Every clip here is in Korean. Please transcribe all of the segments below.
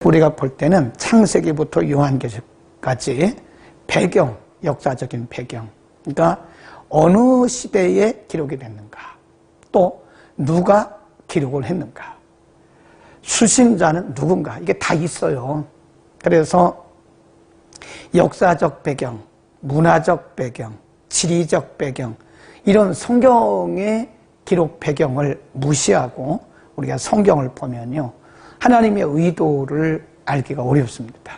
우리가 볼 때는 창세기부터 요한계시까지 배경, 역사적인 배경, 그러니까 어느 시대에 기록이 됐는가, 또 누가 기록을 했는가, 수신자는 누군가, 이게 다 있어요. 그래서 역사적 배경, 문화적 배경, 지리적 배경, 이런 성경의 기록 배경을 무시하고 우리가 성경을 보면요, 하나님의 의도를 알기가 어렵습니다.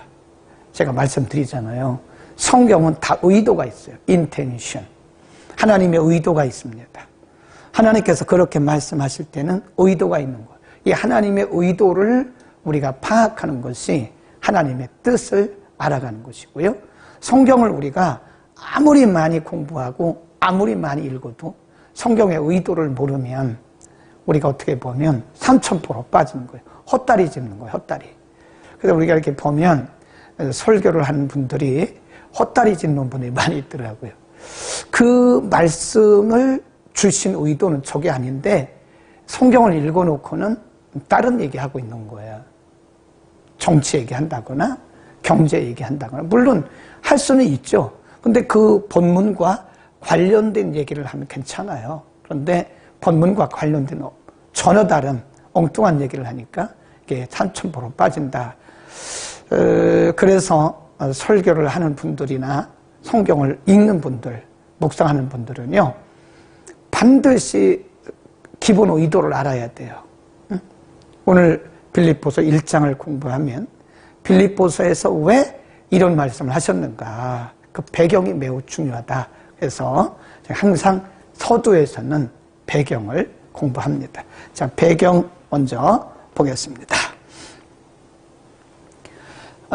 제가 말씀드리잖아요. 성경은 다 의도가 있어요. intention. 하나님의 의도가 있습니다. 하나님께서 그렇게 말씀하실 때는 의도가 있는 거예요. 이 하나님의 의도를 우리가 파악하는 것이 하나님의 뜻을 알아가는 것이고요. 성경을 우리가 아무리 많이 공부하고 아무리 많이 읽어도 성경의 의도를 모르면 우리가 어떻게 보면 삼천포로 빠지는 거예요. 헛다리 짚는 거예요. 헛다리. 그래서 우리가 이렇게 보면 설교를 하는 분들이 헛다리 짚는 분이 많이 있더라고요. 그 말씀을 주신 의도는 저게 아닌데 성경을 읽어놓고는 다른 얘기하고 있는 거예요. 정치 얘기한다거나 경제 얘기한다거나, 물론 할 수는 있죠. 근데 그 본문과 관련된 얘기를 하면 괜찮아요. 그런데 본문과 관련된 전혀 다른 엉뚱한 얘기를 하니까 이게 삼천포로 빠진다. 그래서 설교를 하는 분들이나 성경을 읽는 분들, 묵상하는 분들은요, 반드시 기본 의도를 알아야 돼요. 오늘 빌립보서 1장을 공부하면 빌립보서에서 왜 이런 말씀을 하셨는가, 그 배경이 매우 중요하다. 그래서 항상 서두에서는 배경을 공부합니다. 자, 배경 먼저 보겠습니다.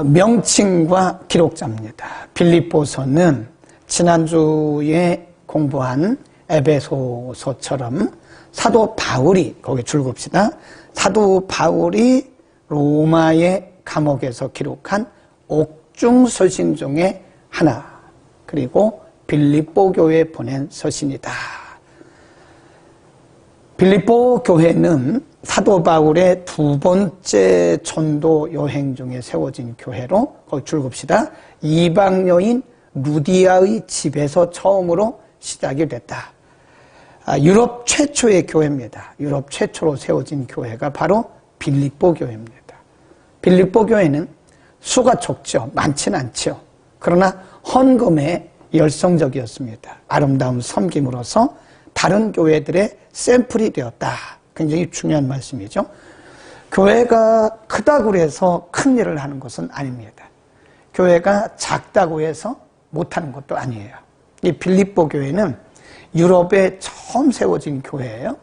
명칭과 기록자입니다. 빌립보서는 지난주에 공부한 에베소서처럼 사도 바울이, 거기 줄봅시다. 사도 바울이 로마의 감옥에서 기록한 옥중 서신 중에 하나, 그리고 빌립보 교회에 보낸 서신이다. 빌립보 교회는 사도 바울의 두 번째 전도 여행 중에 세워진 교회로, 거기 줄봅시다. 이방 여인 루디아의 집에서 처음으로 시작이 됐다. 유럽 최초의 교회입니다. 유럽 최초로 세워진 교회가 바로 빌립보 교회입니다. 빌립보 교회는 수가 적죠. 많지는 않죠. 그러나 헌금에 열성적이었습니다. 아름다운 섬김으로서 다른 교회들의 샘플이 되었다. 굉장히 중요한 말씀이죠. 교회가 크다고 해서 큰 일을 하는 것은 아닙니다. 교회가 작다고 해서 못하는 것도 아니에요. 이 빌립보 교회는 유럽에 처음 세워진 교회예요.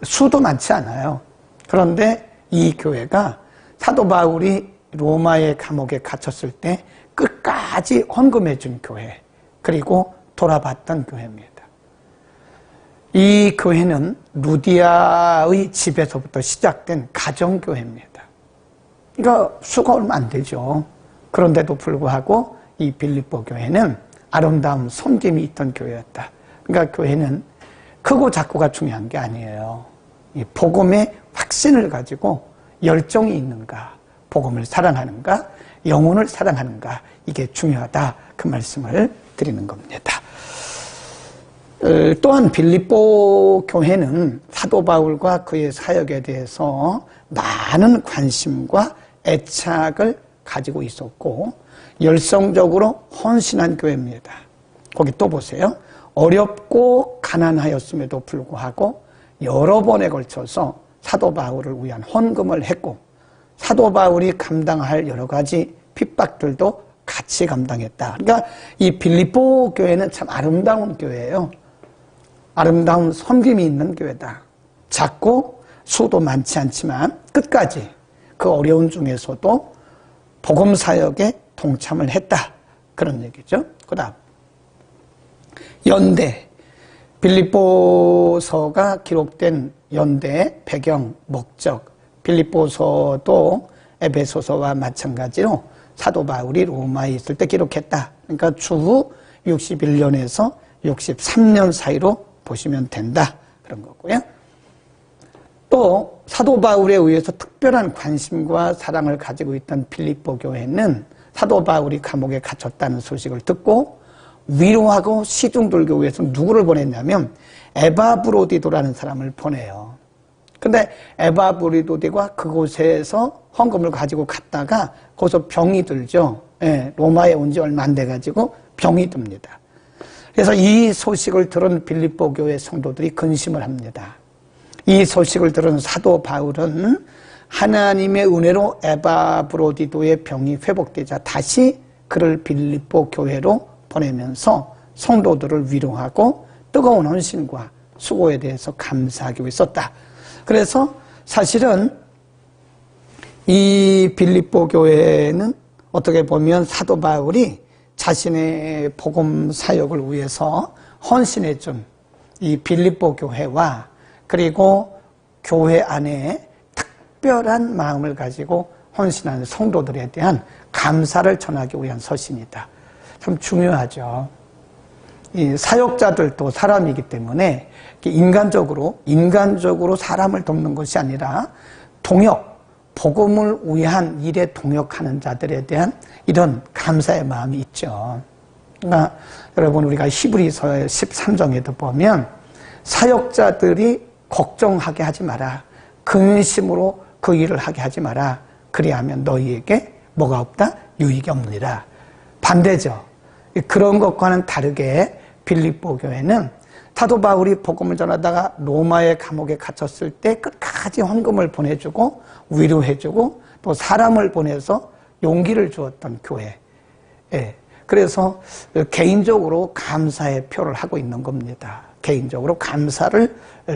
수도 많지 않아요. 그런데 이 교회가 사도 바울이 로마의 감옥에 갇혔을 때 끝까지 헌금해 준 교회, 그리고 돌아봤던 교회입니다. 이 교회는 루디아의 집에서부터 시작된 가정교회입니다. 그러니까 수가 얼마 안 되죠. 그런데도 불구하고 이 빌립보 교회는 아름다운 섬김이 있던 교회였다. 그러니까 교회는 크고 작고가 중요한 게 아니에요. 이 복음의 확신을 가지고 열정이 있는가, 복음을 사랑하는가, 영혼을 사랑하는가, 이게 중요하다. 그 말씀을 드리는 겁니다. 또한 빌립보 교회는 사도 바울과 그의 사역에 대해서 많은 관심과 애착을 가지고 있었고 열성적으로 헌신한 교회입니다. 거기 또 보세요. 어렵고 가난하였음에도 불구하고 여러 번에 걸쳐서 사도 바울을 위한 헌금을 했고 사도 바울이 감당할 여러 가지 핍박들도 같이 감당했다. 그러니까 이 빌립보 교회는 참 아름다운 교회예요. 아름다운 섬김이 있는 교회다. 작고 수도 많지 않지만 끝까지 그 어려운 중에서도 복음 사역에 동참을 했다. 그런 얘기죠. 그 다음 연대, 빌립보서가 기록된 연대의 배경, 목적, 빌립보서도 에베소서와 마찬가지로 사도 바울이 로마에 있을 때 기록했다. 그러니까 추후 61년에서 63년 사이로 보시면 된다. 그런 거고요. 또 사도 바울에 의해서 특별한 관심과 사랑을 가지고 있던 빌립보 교회는 사도 바울이 감옥에 갇혔다는 소식을 듣고 위로하고 시중 돌기 위해서 누구를 보냈냐면 에바브로디도라는 사람을 보내요. 근데 에바브로디도가 그곳에서 헌금을 가지고 갔다가 거기서 병이 들죠. 예, 로마에 온 지 얼마 안 돼가지고 병이 듭니다. 그래서 이 소식을 들은 빌립보 교회 성도들이 근심을 합니다. 이 소식을 들은 사도 바울은 하나님의 은혜로 에바브로디도의 병이 회복되자 다시 그를 빌립보 교회로 보내면서 성도들을 위로하고 뜨거운 헌신과 수고에 대해서 감사하기 위해서다. 그래서 사실은 이 빌립보 교회는 어떻게 보면 사도 바울이 자신의 복음 사역을 위해서 헌신해준 이 빌립보 교회와 그리고 교회 안에 특별한 마음을 가지고 헌신하는 성도들에 대한 감사를 전하기 위한 서신이다. 참 중요하죠. 이 사역자들도 사람이기 때문에 인간적으로 사람을 돕는 것이 아니라 동역, 복음을 위한 일에 동역하는 자들에 대한 이런 감사의 마음이 있죠. 그러니까 여러분 우리가 히브리서의 13장에도 보면 사역자들이 걱정하게 하지 마라. 근심으로 그 일을 하게 하지 마라. 그리하면 너희에게 뭐가 없다? 유익이 없느니라. 반대죠. 그런 것과는 다르게 빌립보 교회는 사도 바울이 복음을 전하다가 로마의 감옥에 갇혔을 때 끝까지 헌금을 보내주고 위로해주고 또 사람을 보내서 용기를 주었던 교회. 예. 그래서 개인적으로 감사의 표를 하고 있는 겁니다. 개인적으로 감사를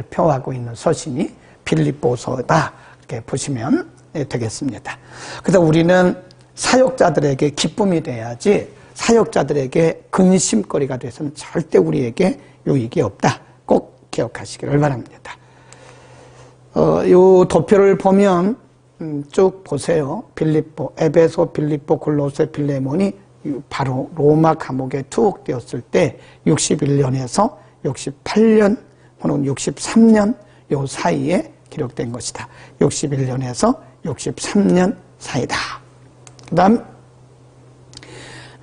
표하고 있는 서신이 빌립보서다. 이렇게 보시면 되겠습니다. 그래서 우리는 사역자들에게 기쁨이 돼야지 사역자들에게 근심거리가 돼서는 절대 우리에게 유익이 없다. 꼭 기억하시기를 바랍니다. 요 도표를 보면 쭉 보세요. 빌립보, 에베소, 빌립보, 골로새, 빌레몬이 바로 로마 감옥에 투옥되었을 때 61년에서 68년 혹은 63년 요 사이에 기록된 것이다. 61년에서 63년 사이다. 그 다음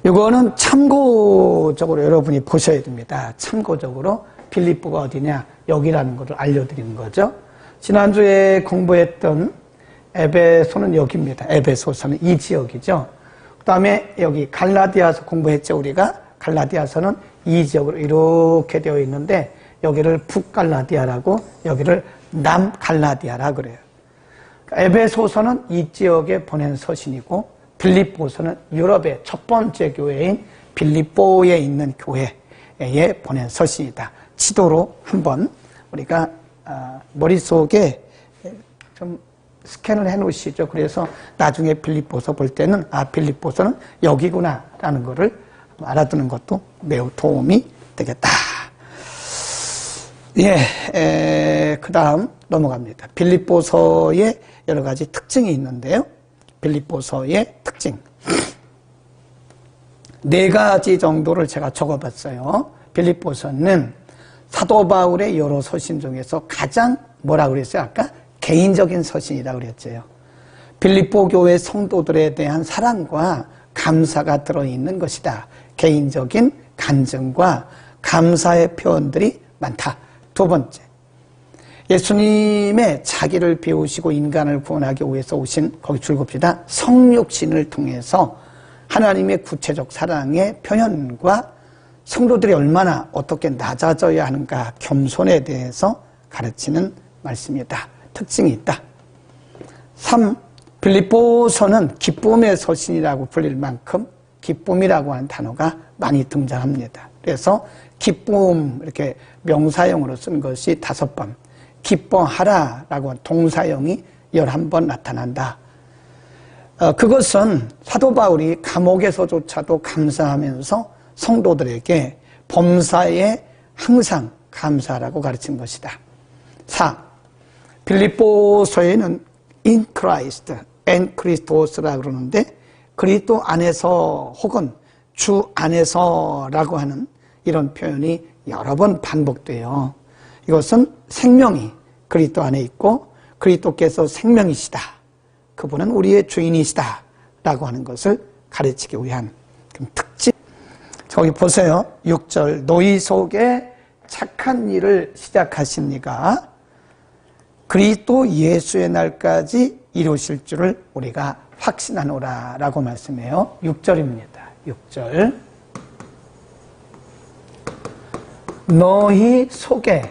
이거는 참고적으로 여러분이 보셔야 됩니다. 참고적으로 빌립보가 어디냐 여기라는 것을 알려드리는 거죠. 지난주에 공부했던 에베소는 여기입니다. 에베소서는 이 지역이죠. 그 다음에 여기 갈라디아서 공부했죠. 우리가 갈라디아서는 이 지역으로 이렇게 되어 있는데 여기를 북갈라디아라고 여기를 남갈라디아라 그래요. 에베소서는 이 지역에 보낸 서신이고 빌립보서는 유럽의 첫 번째 교회인 빌립보에 있는 교회에 보낸 서신이다. 지도로 한번 우리가 머릿속에 좀 스캔을 해 놓으시죠. 그래서 나중에 빌립보서 볼 때는 빌립보서는 여기구나 라는 것을 알아두는 것도 매우 도움이 되겠다. 예, 그 다음 넘어갑니다. 빌립보서에 여러 가지 특징이 있는데요. 빌립보서의 특징 4가지 정도를 제가 적어봤어요. 빌립보서는 사도 바울의 여러 서신 중에서 가장 뭐라 그랬어요? 아까 개인적인 서신이라 그랬죠. 빌립보 교회 성도들에 대한 사랑과 감사가 들어있는 것이다. 개인적인 간증과 감사의 표현들이 많다. 2번째, 예수님의 자기를 비우시고 인간을 구원하기 위해서 오신, 거기 줄봅시다. 성육신을 통해서 하나님의 구체적 사랑의 표현과 성도들이 얼마나 어떻게 낮아져야 하는가 겸손에 대해서 가르치는 말씀이다. 특징이 있다. 3. 빌립보서는 기쁨의 서신이라고 불릴 만큼 기쁨이라고 하는 단어가 많이 등장합니다. 그래서 기쁨 이렇게 명사형으로 쓴 것이 5번, 기뻐하라라고 하는 동사형이 11번 나타난다. 그것은 사도 바울이 감옥에서조차도 감사하면서 성도들에게 범사에 항상 감사라고 가르친 것이다. 4. 빌립보서에는 in Christ, en Christos라고 그러는데 그리스도 안에서 혹은 주 안에서라고 하는 이런 표현이 여러 번 반복돼요. 이것은 생명이 그리스도 안에 있고 그리스도께서 생명이시다. 그분은 우리의 주인이시다. 라고 하는 것을 가르치기 위한 특징. 저기 보세요. 6절. 너희 속에 착한 일을 시작하신 이가 그리스도 예수의 날까지 이루실 줄을 우리가 확신하노라 라고 말씀해요. 6절입니다. 6절. 너희 속에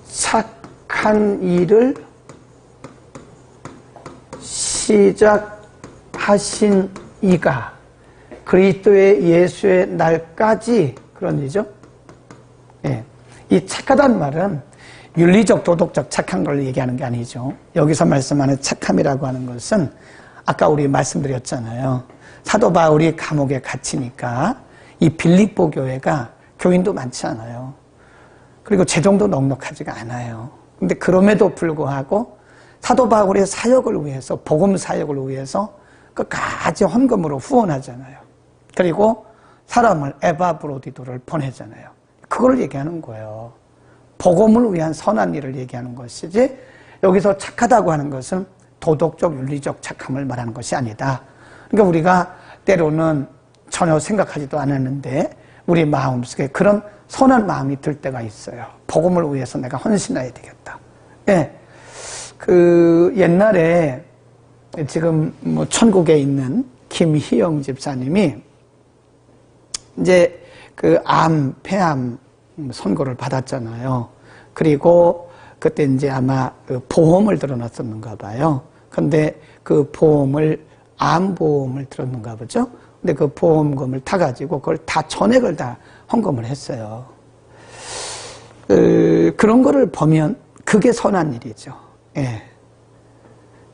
착한 일을 시작하신 이가 그리스도의 예수의 날까지, 그런 일이죠. 예. 이 착하다는 말은 윤리적, 도덕적 착한 걸 얘기하는 게 아니죠. 여기서 말씀하는 착함이라고 하는 것은 아까 우리 말씀드렸잖아요. 사도 바울이 감옥에 갇히니까 이 빌립보 교회가 교인도 많지 않아요. 그리고 재정도 넉넉하지가 않아요. 근데 그럼에도 불구하고 사도 바울의 사역을 위해서, 복음 사역을 위해서 끝까지 헌금으로 후원하잖아요. 그리고 사람을 에바브로디도를 보내잖아요. 그걸 얘기하는 거예요. 복음을 위한 선한 일을 얘기하는 것이지, 여기서 착하다고 하는 것은 도덕적, 윤리적 착함을 말하는 것이 아니다. 그러니까 우리가 때로는 전혀 생각하지도 않았는데 우리 마음속에 그런 선한 마음이 들 때가 있어요. 복음을 위해서 내가 헌신해야 되겠다. 예. 옛날에 지금 천국에 있는 김희영 집사님이 이제 폐암 선고를 받았잖아요. 그리고 그때 이제 아마 보험을 들어놨었는가 봐요. 근데 그 보험을, 암보험을 들었는가 보죠. 근데 그 보험금을 타가지고 그걸 다 전액을 다 헌금을 했어요. 그런 거를 보면 그게 선한 일이죠. 예.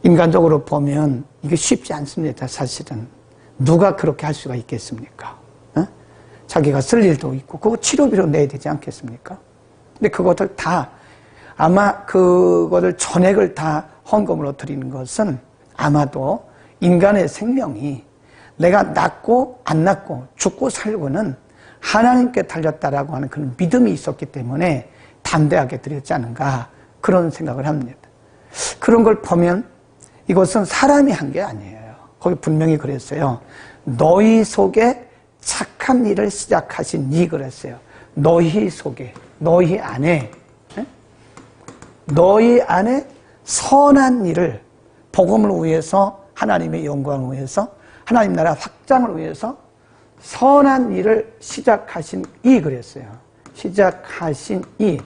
인간적으로 보면 이게 쉽지 않습니다. 사실은. 누가 그렇게 할 수가 있겠습니까? 어? 자기가 쓸 일도 있고 그거 치료비로 내야 되지 않겠습니까? 근데 그것을 다, 아마 그거를 전액을 다 헌금으로 드리는 것은 아마도 인간의 생명이 내가 낫고 안 낫고 죽고 살고는 하나님께 달렸다라고 하는 그런 믿음이 있었기 때문에 담대하게 드렸지 않은가, 그런 생각을 합니다. 그런 걸 보면 이것은 사람이 한 게 아니에요. 거기 분명히 그랬어요. 너희 속에 착한 일을 시작하신 이, 그랬어요. 너희 속에, 너희 안에, 너희 안에 선한 일을, 복음을 위해서, 하나님의 영광을 위해서, 하나님 나라 확장을 위해서 선한 일을 시작하신 이, 그랬어요. 시작하신 이.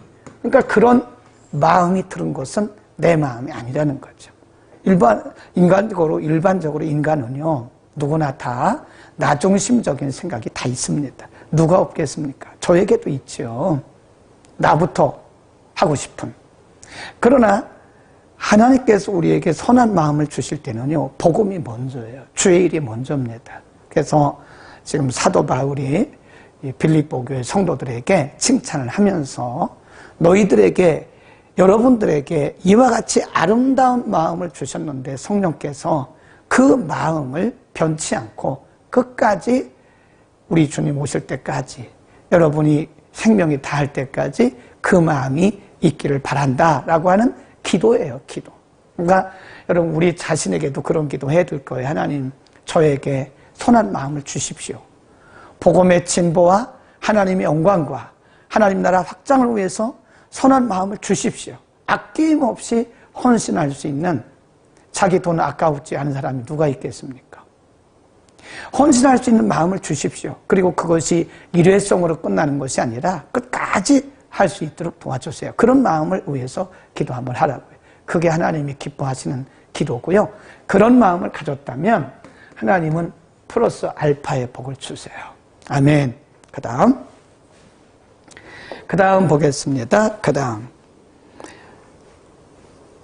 그러니까 그런 마음이 들은 것은 내 마음이 아니라는 거죠. 일반적으로 인간은요, 누구나 다 나중심적인 생각이 다 있습니다. 누가 없겠습니까? 저에게도 있죠. 나부터 하고 싶은. 그러나 하나님께서 우리에게 선한 마음을 주실 때는요, 복음이 먼저예요. 주의 일이 먼저입니다. 그래서 지금 사도 바울이 빌립보 교회 성도들에게 칭찬을 하면서 너희들에게, 여러분들에게 이와 같이 아름다운 마음을 주셨는데 성령께서 그 마음을 변치 않고 끝까지, 우리 주님 오실 때까지, 여러분이 생명이 다할 때까지 그 마음이 있기를 바란다라고 하는 기도예요, 기도. 그러니까 여러분, 우리 자신에게도 그런 기도 해야 될 거예요. 하나님, 저에게 선한 마음을 주십시오. 복음의 진보와 하나님의 영광과 하나님 나라 확장을 위해서 선한 마음을 주십시오. 아낌없이 헌신할 수 있는, 자기 돈 아까우지 않은 사람이 누가 있겠습니까? 헌신할 수 있는 마음을 주십시오. 그리고 그것이 일회성으로 끝나는 것이 아니라 끝까지 할 수 있도록 도와주세요. 그런 마음을 위해서 기도 한번 하라고요. 그게 하나님이 기뻐하시는 기도고요. 그런 마음을 가졌다면 하나님은 플러스 알파의 복을 주세요. 아멘. 그 다음 보겠습니다. 그 다음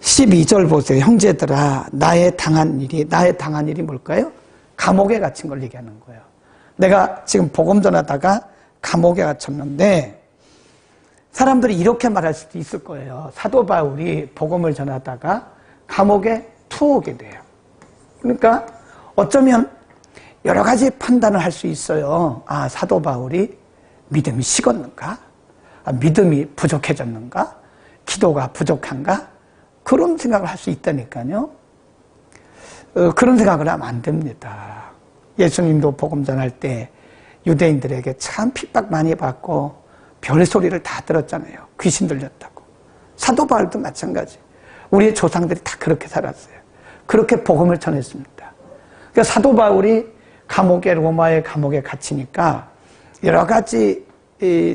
12절 보세요. 형제들아, 나의 당한 일이 뭘까요? 감옥에 갇힌 걸 얘기하는 거예요. 내가 지금 복음 전하다가 감옥에 갇혔는데, 사람들이 이렇게 말할 수도 있을 거예요. 사도 바울이 복음을 전하다가 감옥에 투옥이 돼요. 그러니까 어쩌면 여러 가지 판단을 할 수 있어요. 아, 사도 바울이 믿음이 식었는가? 아, 믿음이 부족해졌는가? 기도가 부족한가? 그런 생각을 할 수 있다니까요. 그런 생각을 하면 안 됩니다. 예수님도 복음 전할 때 유대인들에게 참 핍박 많이 받고 별소리를 다 들었잖아요. 귀신 들렸다고. 사도 바울도 마찬가지. 우리의 조상들이 다 그렇게 살았어요. 그렇게 복음을 전했습니다. 그러니까 사도 바울이 로마의 감옥에 갇히니까 여러 가지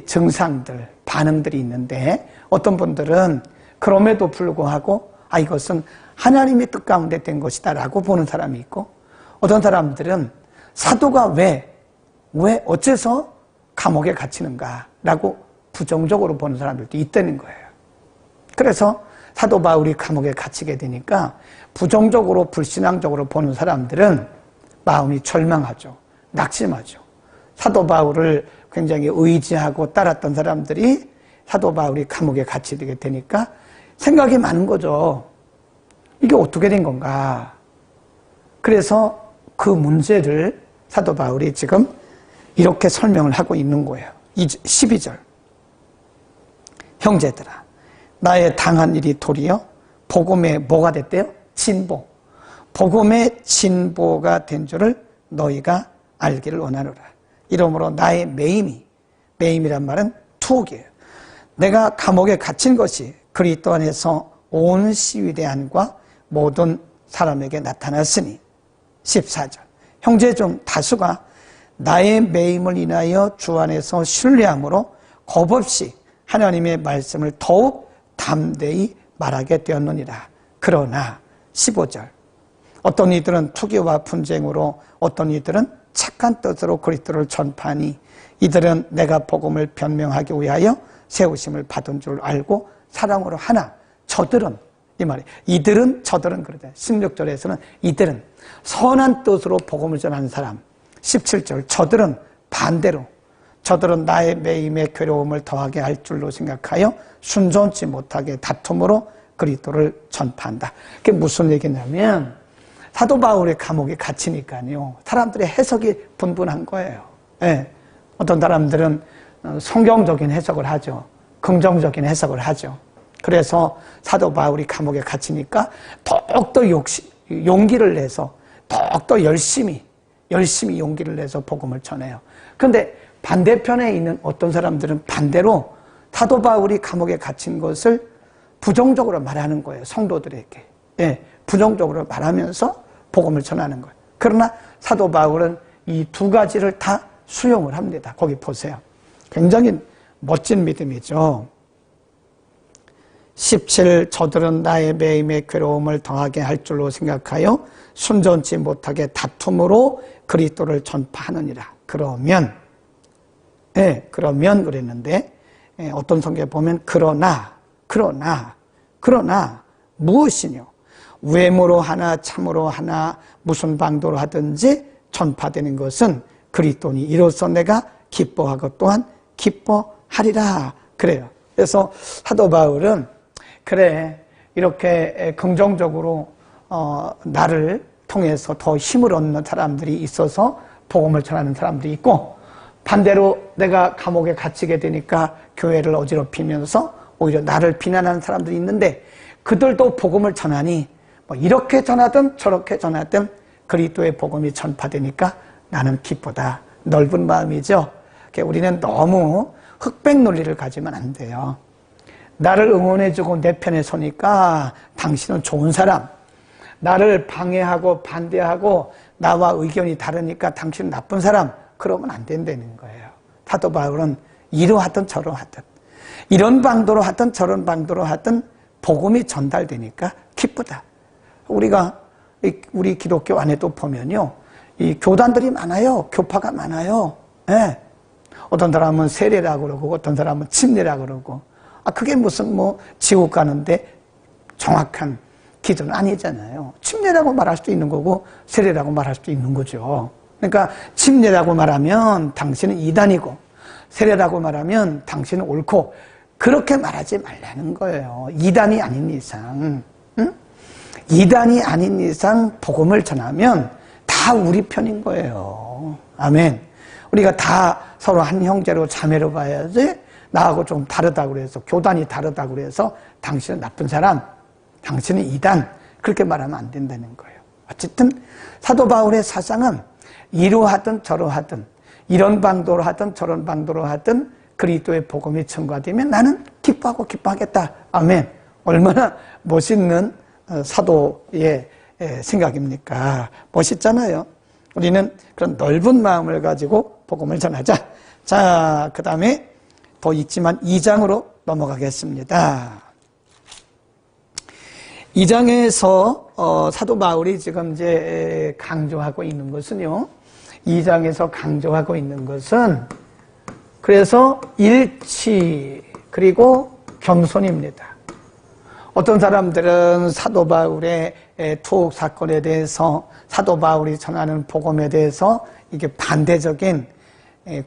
증상들, 반응들이 있는데 어떤 분들은 그럼에도 불구하고 이것은 하나님의 뜻 가운데 된 것이다 라고 보는 사람이 있고, 어떤 사람들은 사도가 왜 어째서 감옥에 갇히는가 라고 부정적으로 보는 사람들도 있다는 거예요. 그래서 사도 바울이 감옥에 갇히게 되니까 부정적으로 불신앙적으로 보는 사람들은 마음이 절망하죠. 낙심하죠. 사도 바울을 굉장히 의지하고 따랐던 사람들이 사도 바울이 감옥에 갇히게 되니까 생각이 많은 거죠. 이게 어떻게 된 건가? 그래서 그 문제를 사도 바울이 지금 이렇게 설명을 하고 있는 거예요. 12절. 형제들아, 나의 당한 일이 도리어 복음의 뭐가 됐대요? 진보. 복음의 진보가 된 줄을 너희가 알기를 원하노라. 이러므로 나의 매임이란 말은 투옥이에요. 내가 감옥에 갇힌 것이 그리스도 안에서 온 시위대안과 모든 사람에게 나타났으니. 14절. 형제 중 다수가 나의 매임을 인하여 주 안에서 신뢰함으로 겁없이 하나님의 말씀을 더욱 담대히 말하게 되었느니라. 그러나 15절. 어떤 이들은 투기와 분쟁으로, 어떤 이들은 착한 뜻으로 그리스도를 전파하니 이들은 내가 복음을 변명하기 위하여 세우심을 받은 줄 알고 사랑으로 하나 저들은, 이 말이 이들은 저들은 그러다. 16절에서는 이들은 선한 뜻으로 복음을 전하는 사람. 17절 저들은 반대로, 저들은 나의 매임의 괴로움을 더하게 할 줄로 생각하여 순종치 못하게 다툼으로 그리스도를 전파한다. 그게 무슨 얘기냐면 사도 바울의 감옥에 갇히니까요, 사람들의 해석이 분분한 거예요. 네. 어떤 사람들은 성경적인 해석을 하죠. 긍정적인 해석을 하죠. 그래서 사도 바울이 감옥에 갇히니까 더욱더 용기를 내서 더욱더 열심히 용기를 내서 복음을 전해요. 그런데 반대편에 있는 어떤 사람들은 반대로 사도 바울이 감옥에 갇힌 것을 부정적으로 말하는 거예요. 성도들에게. 예, 부정적으로 말하면서 복음을 전하는 거예요. 그러나 사도 바울은 이 두 가지를 다 수용을 합니다. 거기 보세요. 굉장히 멋진 믿음이죠. 17. 저들은 나의 매임의 괴로움을 더하게 할 줄로 생각하여 순전치 못하게 다툼으로 그리스도를 전파하느니라. 그러면 그랬는데, 어떤 성경에 보면 그러나 무엇이뇨? 외모로 하나 참으로 하나 무슨 방도로 하든지 전파되는 것은 그리스도니 이로써 내가 기뻐하고 또한 기뻐하리라. 그래요. 그래서 사도 바울은 이렇게 긍정적으로 나를 통해서 더 힘을 얻는 사람들이 있어서 복음을 전하는 사람들이 있고, 반대로 내가 감옥에 갇히게 되니까 교회를 어지럽히면서 오히려 나를 비난하는 사람들이 있는데, 그들도 복음을 전하니 이렇게 전하든 저렇게 전하든 그리스도의 복음이 전파되니까 나는 기쁘다. 넓은 마음이죠. 우리는 너무 흑백 논리를 가지면 안 돼요. 나를 응원해주고 내 편에 서니까 당신은 좋은 사람, 나를 방해하고 반대하고 나와 의견이 다르니까 당신은 나쁜 사람, 그러면 안 된다는 거예요. 사도 바울은 이러하든 저러하든, 이런 방도로 하든 저런 방도로 하든 복음이 전달되니까 기쁘다. 우리 기독교 안에도 보면요, 이 교단들이 많아요. 교파가 많아요. 예. 어떤 사람은 세례라고 그러고, 어떤 사람은 침례라고 그러고. 그게 무슨 지옥 가는데 정확한 기준은 아니잖아요. 침례라고 말할 수도 있는 거고, 세례라고 말할 수도 있는 거죠. 그러니까 침례라고 말하면 당신은 이단이고, 세례라고 말하면 당신은 옳고, 그렇게 말하지 말라는 거예요. 이단이 아닌 이상, 응? 이단이 아닌 이상 복음을 전하면 다 우리 편인 거예요. 아멘. 우리가 다 서로 한 형제로 자매로 봐야지, 나하고 좀 다르다고 그래서, 교단이 다르다고 그래서 당신은 나쁜 사람, 당신은 이단, 그렇게 말하면 안 된다는 거예요. 어쨌든 사도 바울의 사상은 이러하든 저러하든, 이런 방도로 하든 저런 방도로 하든 그리스도의 복음이 전가되면 나는 기뻐하고 기뻐하겠다. 아멘. 얼마나 멋있는 사도의 생각입니까? 멋있잖아요. 우리는 그런 넓은 마음을 가지고 복음을 전하자. 자, 그 다음에 더 있지만 2장으로 넘어가겠습니다. 2장에서 사도 바울이 지금 이제 강조하고 있는 것은요, 2장에서 강조하고 있는 것은 그래서 일치 그리고 겸손입니다. 어떤 사람들은 사도 바울의 투옥 사건에 대해서, 사도 바울이 전하는 복음에 대해서 이게 반대적인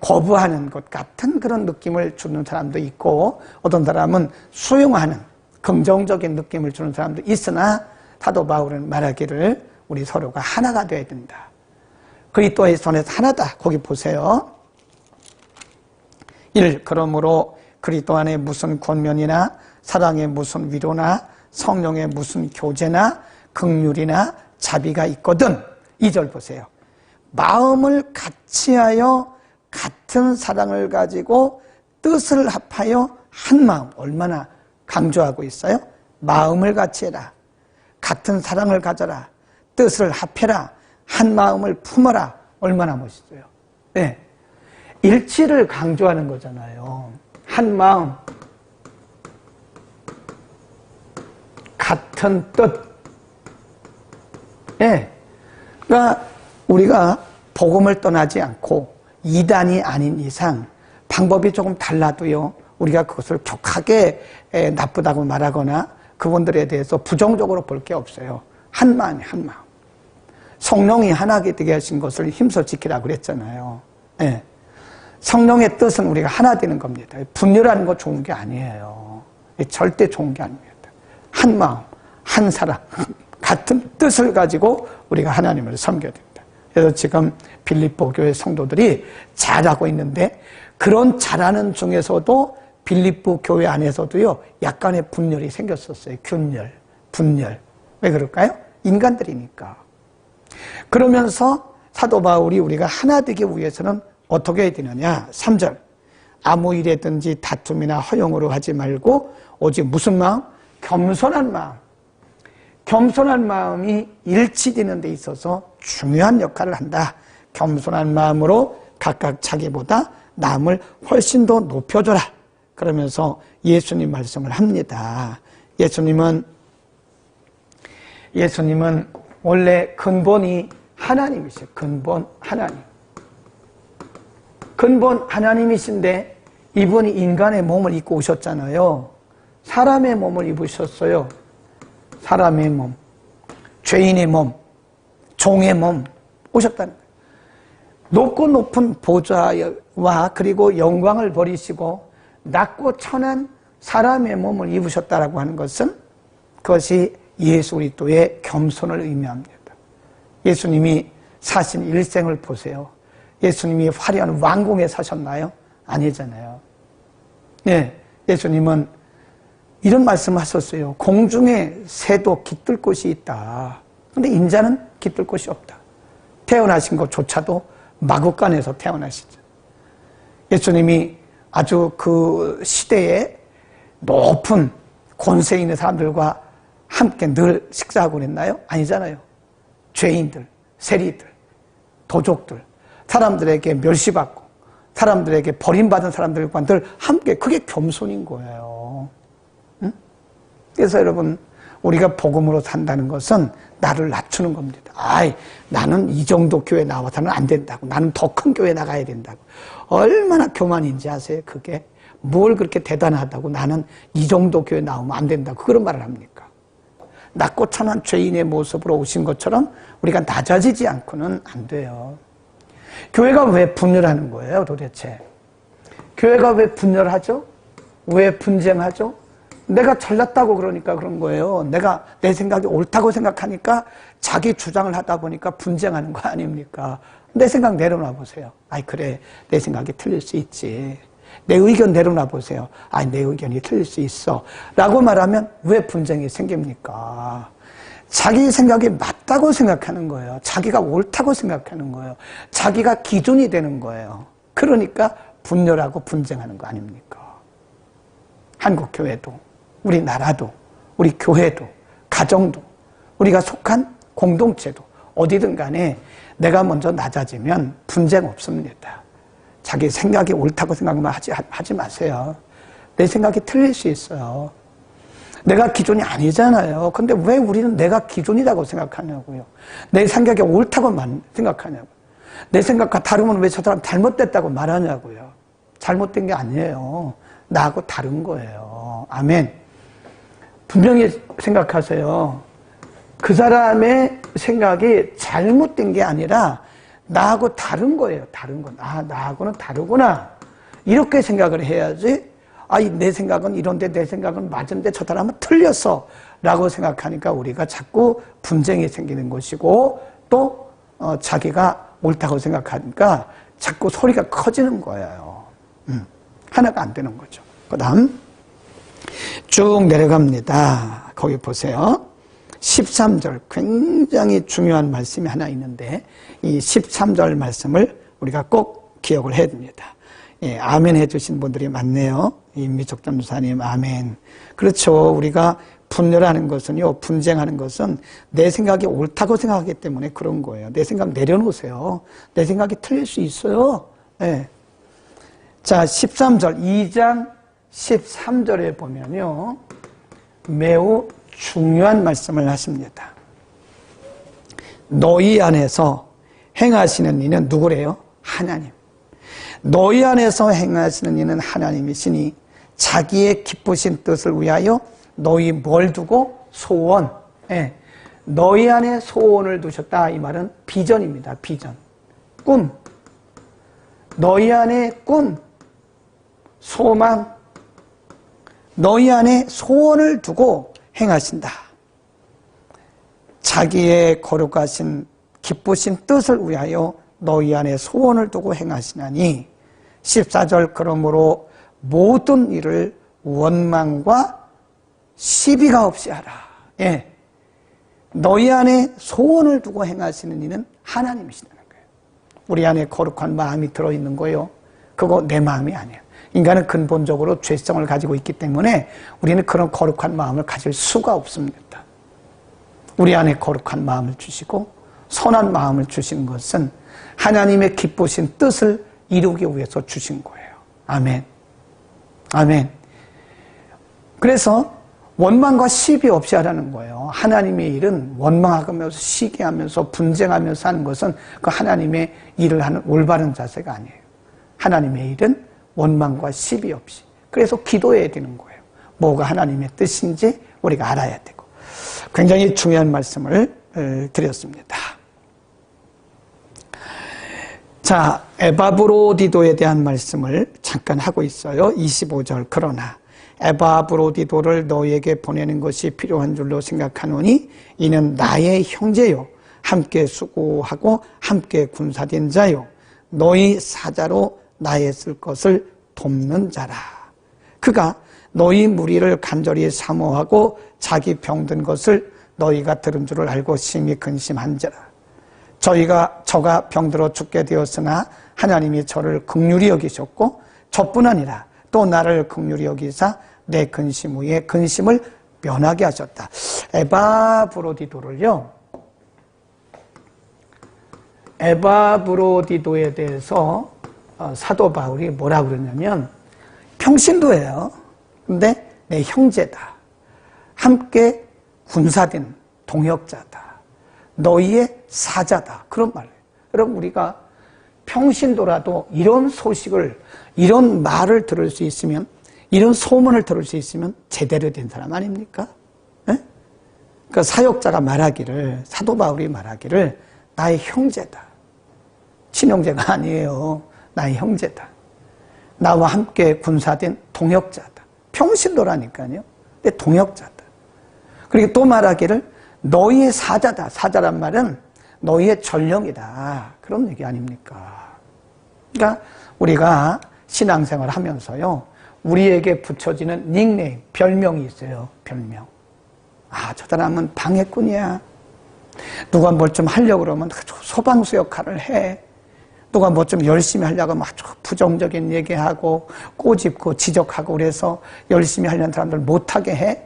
거부하는 것 같은 그런 느낌을 주는 사람도 있고, 어떤 사람은 수용하는 긍정적인 느낌을 주는 사람도 있으나, 사도 바울은 말하기를 우리 서로가 하나가 되어야 된다. 그리스도의 손에서 하나다. 거기 보세요. 1. 그러므로 그리스도 안에 무슨 권면이나 사랑에 무슨 위로나 성령의 무슨 교제나 긍휼이나 자비가 있거든. 2절 보세요. 마음을 같이하여 같은 사랑을 가지고 뜻을 합하여 한 마음. 얼마나 강조하고 있어요? 마음을 같이해라. 같은 사랑을 가져라. 뜻을 합해라. 한 마음을 품어라. 얼마나 멋있어요. 네. 일치를 강조하는 거잖아요. 한 마음, 같은 뜻. 네. 그러니까 우리가 복음을 떠나지 않고 이단이 아닌 이상 방법이 조금 달라도요, 우리가 그것을 격하게 나쁘다고 말하거나 그분들에 대해서 부정적으로 볼 게 없어요. 한 마음이 한 마음. 성령이 하나게 되게 하신 것을 힘써 지키라고 그랬잖아요. 네. 성령의 뜻은 우리가 하나 되는 겁니다. 분열하는 거 좋은 게 아니에요. 절대 좋은 게 아닙니다. 한 마음, 한 사랑, 같은 뜻을 가지고 우리가 하나님을 섬겨야 됩니다. 그래서 지금 빌립보 교회 성도들이 잘하고 있는데, 그런 잘하는 중에서도 빌립보 교회 안에서도요, 약간의 분열이 생겼었어요. 균열, 분열. 왜 그럴까요? 인간들이니까. 그러면서 사도 바울이 우리가 하나 되기 위해서는 어떻게 해야 되느냐? 3절. 아무 일에든지 다툼이나 허용으로 하지 말고 오직 무슨 마음? 겸손한 마음. 겸손한 마음이 일치되는 데 있어서 중요한 역할을 한다. 겸손한 마음으로 각각 자기보다 남을 훨씬 더 높여줘라. 그러면서 예수님 말씀을 합니다. 예수님은 원래 근본이 하나님이세요. 근본 하나님. 근본 하나님이신데 이분이 인간의 몸을 입고 오셨잖아요. 사람의 몸을 입으셨어요. 사람의 몸, 죄인의 몸, 종의 몸 오셨다는 거예요. 높고 높은 보좌와 그리고 영광을 버리시고 낮고 천한 사람의 몸을 입으셨다라고 하는 것은 그것이 예수 그리스도의 겸손을 의미합니다. 예수님이 사신 일생을 보세요. 예수님이 화려한 왕궁에 사셨나요? 아니잖아요. 네, 예수님은 이런 말씀하셨어요. 공중에 새도 깃들 곳이 있다. 그런데 인자는 깃들 곳이 없다. 태어나신 것조차도 마구간에서 태어나시죠. 예수님이 아주 그 시대에 높은 권세 있는 사람들과 함께 늘 식사하고 그랬나요? 아니잖아요. 죄인들, 세리들, 도적들, 사람들에게 멸시받고 사람들에게 버림받은 사람들과 늘 함께, 그게 겸손인 거예요. 응? 그래서 여러분, 우리가 복음으로 산다는 것은 나를 낮추는 겁니다. 나는 이 정도 교회 나와서는 안 된다고. 나는 더 큰 교회 나가야 된다고. 얼마나 교만인지 아세요? 그게 뭘 그렇게 대단하다고 나는 이 정도 교회 나오면 안 된다고 그런 말을 합니까? 낮고 천한 죄인의 모습으로 오신 것처럼 우리가 낮아지지 않고는 안 돼요. 교회가 왜 분열하는 거예요, 도대체? 교회가 왜 분열하죠? 왜 분쟁하죠? 내가 잘났다고 그러니까 그런 거예요. 내가 내 생각이 옳다고 생각하니까 자기 주장을 하다 보니까 분쟁하는 거 아닙니까? 내 생각 내려놔 보세요. 그래, 내 생각이 틀릴 수 있지. 내 의견 내려놔 보세요. 아, 내 의견이 틀릴 수 있어. 라고 말하면 왜 분쟁이 생깁니까? 자기 생각이 맞다고 생각하는 거예요. 자기가 옳다고 생각하는 거예요. 자기가 기준이 되는 거예요. 그러니까 분열하고 분쟁하는 거 아닙니까? 한국 교회도, 우리나라도, 우리 교회도, 가정도, 우리가 속한 공동체도 어디든 간에 내가 먼저 낮아지면 분쟁 없습니다. 자기 생각이 옳다고 생각만 하지 마세요. 내 생각이 틀릴 수 있어요. 내가 기준이 아니잖아요. 근데 왜 우리는 내가 기준이라고 생각하냐고요. 내 생각이 옳다고만 생각하냐고요. 내 생각과 다르면 왜 저 사람 잘못됐다고 말하냐고요. 잘못된 게 아니에요. 나하고 다른 거예요. 아멘. 분명히 생각하세요. 그 사람의 생각이 잘못된 게 아니라 나하고 다른 거예요. 다른 건. 아, 나하고는 다르구나. 이렇게 생각을 해야지. 아, 내 생각은 이런데 내 생각은 맞은데 저 사람은 틀렸어. 라고 생각하니까 우리가 자꾸 분쟁이 생기는 것이고 또 자기가 옳다고 생각하니까 자꾸 소리가 커지는 거예요. 하나가 안 되는 거죠. 그 다음 쭉 내려갑니다. 거기 보세요. 13절 굉장히 중요한 말씀이 하나 있는데 이 13절 말씀을 우리가 꼭 기억을 해야 됩니다. 예, 아멘 해주신 분들이 많네요. 임미숙 전도사님 아멘. 그렇죠. 우리가 분열하는 것은요, 분쟁하는 것은 내 생각이 옳다고 생각하기 때문에 그런 거예요. 내 생각 내려놓으세요. 내 생각이 틀릴 수 있어요. 예. 자, 13절 2장 13절에 보면요 매우 중요한 말씀을 하십니다. 너희 안에서 행하시는 이는 누구래요? 하나님. 너희 안에서 행하시는 이는 하나님이시니 자기의 기쁘신 뜻을 위하여 너희 뭘 두고? 소원. 예. 너희 안에 소원을 두셨다. 이 말은 비전입니다. 비전. 꿈. 너희 안에 꿈. 소망. 너희 안에 소원을 두고 행하신다. 자기의 거룩하신 기쁘신 뜻을 위하여 너희 안에 소원을 두고 행하시나니 14절 그러므로 모든 일을 원망과 시비가 없이 하라. 예. 너희 안에 소원을 두고 행하시는 이는 하나님이시라는 거예요. 우리 안에 거룩한 마음이 들어있는 거예요. 그거 내 마음이 아니에요. 인간은 근본적으로 죄성을 가지고 있기 때문에 우리는 그런 거룩한 마음을 가질 수가 없습니다. 우리 안에 거룩한 마음을 주시고 선한 마음을 주신 것은 하나님의 기쁘신 뜻을 이루기 위해서 주신 거예요. 아멘. 아멘. 그래서 원망과 시비 없이 하라는 거예요. 하나님의 일은 원망하면서 시기하면서 분쟁하면서 하는 것은 그 하나님의 일을 하는 올바른 자세가 아니에요. 하나님의 일은 원망과 시비 없이. 그래서 기도해야 되는 거예요. 뭐가 하나님의 뜻인지 우리가 알아야 되고. 굉장히 중요한 말씀을 드렸습니다. 자, 에바브로디도에 대한 말씀을 잠깐 하고 있어요. 25절. 그러나 에바브로디도를 너희에게 보내는 것이 필요한 줄로 생각하노니 이는 나의 형제요 함께 수고하고 함께 군사된 자요 너희 사자로 나의 쓸 것을 돕는 자라. 그가 너희 무리를 간절히 사모하고 자기 병든 것을 너희가 들은 줄을 알고 심히 근심한 자라. 저가 병들어 죽게 되었으나 하나님이 저를 긍휼히 여기셨고 저뿐 아니라 또 나를 긍휼히 여기사 내 근심 후에 근심을 면하게 하셨다. 에바브로디도를요. 에바브로디도에 대해서 사도 바울이 뭐라 그러냐면 평신도예요. 근데 내 형제다. 함께 군사된 동역자다. 너희의 사자다. 그런 말이에요. 여러분 우리가 평신도라도 이런 소식을 이런 말을 들을 수 있으면 이런 소문을 들을 수 있으면 제대로 된 사람 아닙니까? 네? 그 사역자가 말하기를 사도 바울이 말하기를 나의 형제다. 친형제가 아니에요. 나의 형제다. 나와 함께 군사된 동역자다. 평신도라니까요. 근데 동역자다. 그리고 또 말하기를 너희의 사자다. 사자란 말은 너희의 전령이다. 그런 얘기 아닙니까? 그러니까 우리가 신앙생활 하면서요, 우리에게 붙여지는 닉네임, 별명이 있어요. 별명. 아, 저 사람은 방해꾼이야. 누가 뭘 좀 하려고 그러면 아주 소방수 역할을 해. 누가 뭐 좀 열심히 하려고 하면 아주 부정적인 얘기하고 꼬집고 지적하고 그래서 열심히 하려는 사람들 못하게 해.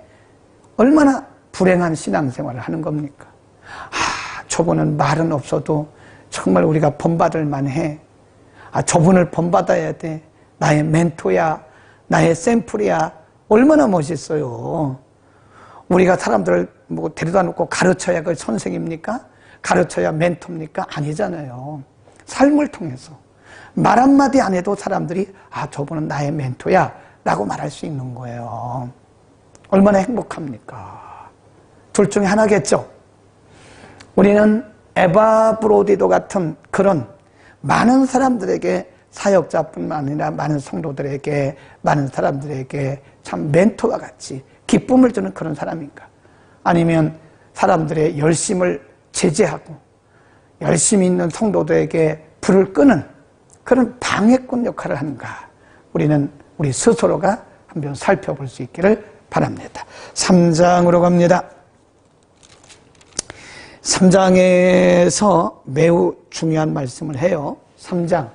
얼마나 불행한 신앙생활을 하는 겁니까? 아, 저분은 말은 없어도 정말 우리가 본받을 만해. 아, 저분을 본받아야 돼. 나의 멘토야. 나의 샘플이야. 얼마나 멋있어요. 우리가 사람들을 뭐 데려다 놓고 가르쳐야 그 선생입니까? 가르쳐야 멘토입니까? 아니잖아요. 삶을 통해서 말 한마디 안 해도 사람들이 아, 저분은 나의 멘토야 라고 말할 수 있는 거예요. 얼마나 행복합니까? 둘 중에 하나겠죠. 우리는 에바 브로디도 같은 그런 많은 사람들에게, 사역자뿐만 아니라 많은 성도들에게, 많은 사람들에게 참 멘토와 같이 기쁨을 주는 그런 사람인가? 아니면 사람들의 열심을 제재하고 열심히 있는 성도들에게 불을 끄는 그런 방해꾼 역할을 하는가? 우리는 우리 스스로가 한번 살펴볼 수 있기를 바랍니다. 3장으로 갑니다. 3장에서 매우 중요한 말씀을 해요. 3장.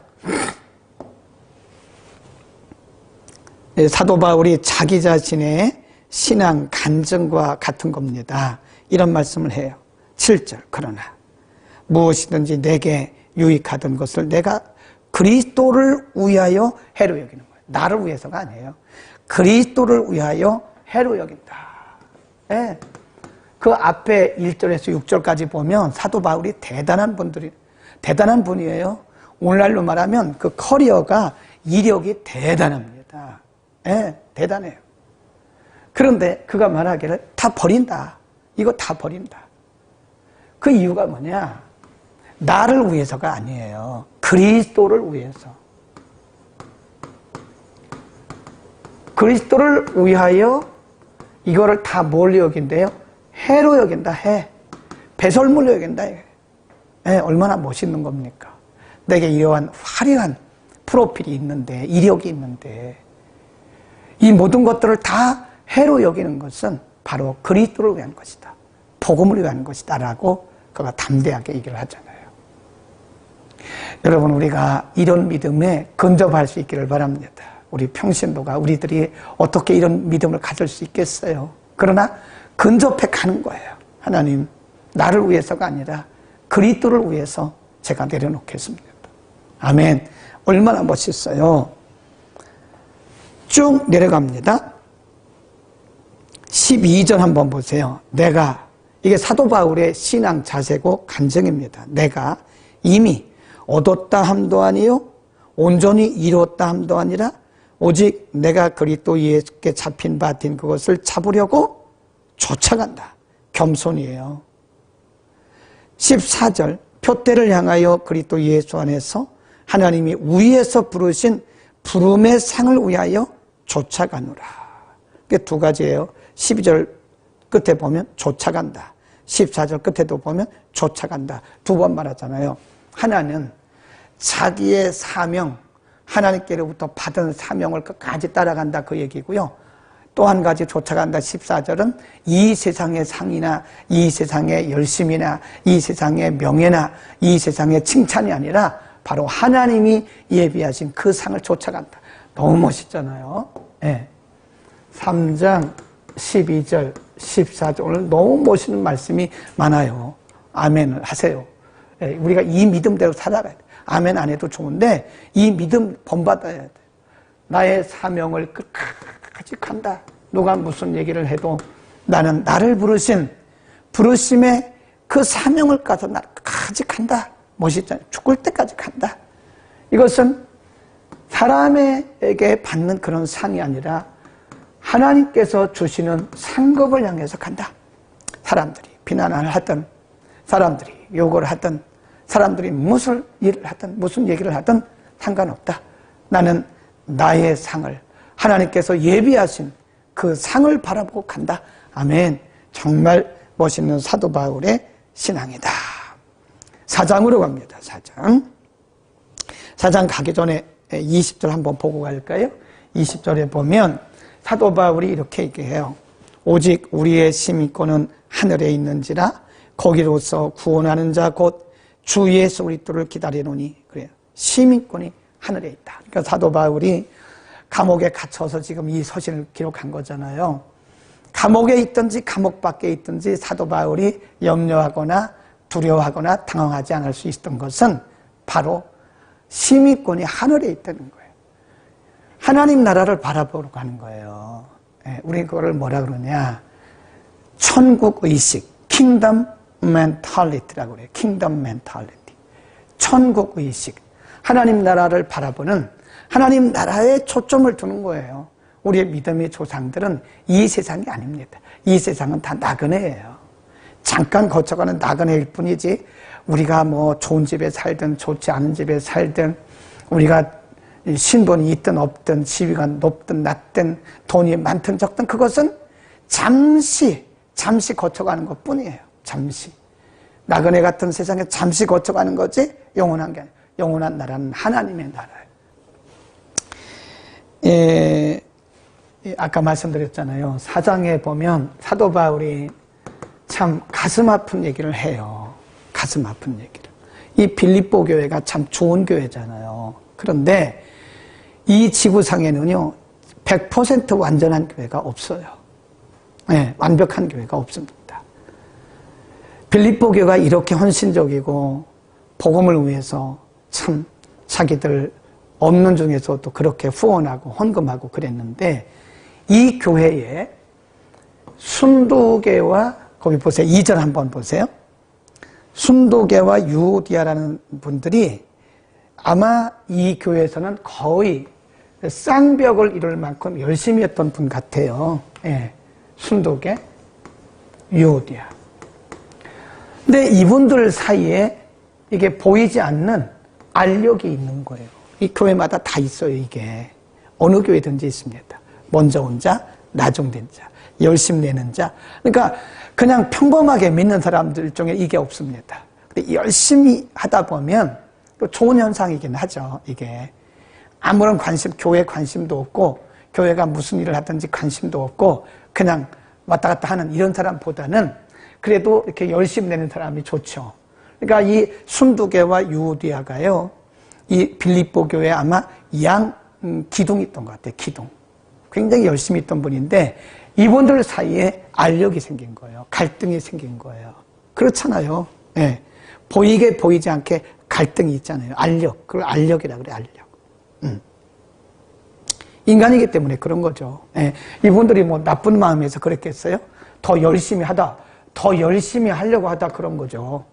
사도 바울이 자기 자신의 신앙 간증과 같은 겁니다. 이런 말씀을 해요. 7절. 그러나 무엇이든지 내게 유익하던 것을 내가 그리스도를 위하여 해로 여기는 거예요. 나를 위해서가 아니에요. 그리스도를 위하여 해로 여긴다. 네. 그 앞에 1절에서 6절까지 보면 사도 바울이 대단한 분이에요. 오늘날로 말하면 그 커리어가 이력이 대단합니다. 네, 대단해요. 그런데 그가 말하기를 다 버린다. 이거 다 버린다. 그 이유가 뭐냐? 나를 위해서가 아니에요. 그리스도를 위해서. 그리스도를 위하여 이거를 다 뭘 여긴대요? 해로 여긴다. 해. 배설물로 여긴다. 네, 얼마나 멋있는 겁니까? 내게 이러한 화려한 프로필이 있는데, 이력이 있는데 이 모든 것들을 다 해로 여기는 것은 바로 그리스도를 위한 것이다. 복음을 위한 것이다 라고 그가 담대하게 얘기를 하잖아요. 여러분, 우리가 이런 믿음에 근접할 수 있기를 바랍니다. 우리 평신도가, 우리들이 어떻게 이런 믿음을 가질 수 있겠어요? 그러나 근접해 가는 거예요. 하나님, 나를 위해서가 아니라 그리스도를 위해서 제가 내려놓겠습니다. 아멘. 얼마나 멋있어요. 쭉 내려갑니다. 12절 한번 보세요. 내가, 이게 사도 바울의 신앙 자세고 간증입니다. 내가 이미 얻었다 함도 아니요 온전히 이루었다 함도 아니라 오직 내가 그리스도 예수께 잡힌 바 된 그것을 잡으려고 쫓아간다. 겸손이에요. 14절 표대를 향하여 그리스도 예수 안에서 하나님이 위에서 부르신 부름의 상을 위하여 쫓아가노라. 이게 두 가지예요. 12절 끝에 보면 쫓아간다. 14절 끝에도 보면 쫓아간다. 두 번 말하잖아요. 하나는 자기의 사명, 하나님께로부터 받은 사명을 끝까지 따라간다 그 얘기고요. 또 한 가지 쫓아간다 14절은 이 세상의 상이나 이 세상의 열심이나 이 세상의 명예나 이 세상의 칭찬이 아니라 바로 하나님이 예비하신 그 상을 쫓아간다. 너무 멋있잖아요. 네. 3장 12절 14절 오늘 너무 멋있는 말씀이 많아요. 아멘을 하세요. 네. 우리가 이 믿음대로 살아가야 돼. 아멘 안 해도 좋은데 이 믿음 본받아야 돼. 나의 사명을 끝까지 간다. 누가 무슨 얘기를 해도 나는 나를 부르심의 그 사명을 가서 나까지 간다. 멋있잖아요. 죽을 때까지 간다. 이것은 사람에게 받는 그런 상이 아니라 하나님께서 주시는 상급을 향해서 간다. 사람들이 비난을 하든 사람들이 욕을 하든 사람들이 무슨 일을 하든 무슨 얘기를 하든 상관없다. 나는 나의 상을 하나님께서 예비하신 그 상을 바라보고 간다. 아멘. 정말 멋있는 사도 바울의 신앙이다. 4장으로 갑니다. 4장 가기 전에 20절 한번 보고 갈까요? 20절에 보면 사도 바울이 이렇게 얘기해요. 오직 우리의 시민권은 하늘에 있는지라 거기로서 구원하는 자 곧 주 예수 그리스도를 기다리노니. 그래요. 시민권이 하늘에 있다. 그러니까 사도 바울이 감옥에 갇혀서 지금 이 서신을 기록한 거잖아요. 감옥에 있든지 감옥 밖에 있든지 사도 바울이 염려하거나 두려워하거나 당황하지 않을 수 있었던 것은 바로 시민권이 하늘에 있다는 거예요. 하나님 나라를 바라보러 가는 거예요. 우리 그거를 뭐라 그러냐? 천국의식, 킹덤 멘탈리티라고 그래요. 킹덤 멘탈리티. 천국의식. 하나님 나라를 바라보는 하나님 나라에 초점을 두는 거예요. 우리의 믿음의 조상들은 이 세상이 아닙니다. 이 세상은 다 나그네예요. 잠깐 거쳐가는 나그네일 뿐이지 우리가 뭐 좋은 집에 살든 좋지 않은 집에 살든 우리가 신분이 있든 없든 지위가 높든 낮든 돈이 많든 적든 그것은 잠시 거쳐가는 것 뿐이에요. 잠시. 나그네 같은 세상에 잠시 거쳐가는 거지 영원한 게 아니에요. 영원한 나라는 하나님의 나라예요. 아까 말씀드렸잖아요. 4장에 보면 사도 바울이 참 가슴 아픈 얘기를 해요. 가슴 아픈 얘기를. 이 빌립보 교회가 참 좋은 교회잖아요. 그런데 이 지구상에는요 100% 완전한 교회가 없어요. 네, 완벽한 교회가 없습니다. 빌립보 교회가 이렇게 헌신적이고 복음을 위해서 참 자기들 없는 중에서도 그렇게 후원하고 헌금하고 그랬는데 이 교회에 순도계와 거기 보세요. 2절 한번 보세요. 순도계와 유오디아라는 분들이 아마 이 교회에서는 거의 쌍벽을 이룰 만큼 열심히 했던 분 같아요. 예, 순도계, 유오디아. 근데 이분들 사이에 이게 보이지 않는 알력이 있는 거예요. 이 교회마다 다 있어요, 이게. 어느 교회든지 있습니다. 먼저 온 자, 나중된 자, 열심 내는 자. 그러니까 그냥 평범하게 믿는 사람들 중에 이게 없습니다. 근데 열심히 하다 보면 또 좋은 현상이긴 하죠, 이게. 아무런 교회 관심도 없고, 교회가 무슨 일을 하든지 관심도 없고, 그냥 왔다 갔다 하는 이런 사람보다는 그래도 이렇게 열심히 내는 사람이 좋죠. 그러니까 이 순두계와 유오디아가요, 이 빌립보 교회에 아마 기둥이 있던 것 같아요, 기둥. 굉장히 열심히 있던 분인데, 이분들 사이에 알력이 생긴 거예요. 갈등이 생긴 거예요. 그렇잖아요. 예. 보이게 보이지 않게 갈등이 있잖아요. 알력. 그걸 알력이라 그래, 알력. 인간이기 때문에 그런 거죠. 예. 이분들이 뭐 나쁜 마음에서 그랬겠어요? 더 열심히 하려고 하다 그런 거죠.